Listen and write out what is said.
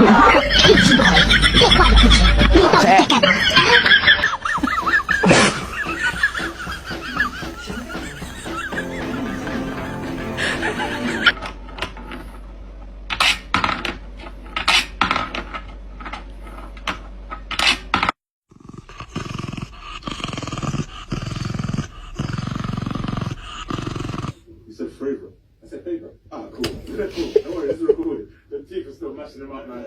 脾气不好，电话也不接，你到底在干嘛？You said favorite. I said favorite. Ah, cool. Cool. Don't worry, this is recorded. The teeth are still messing him up, man.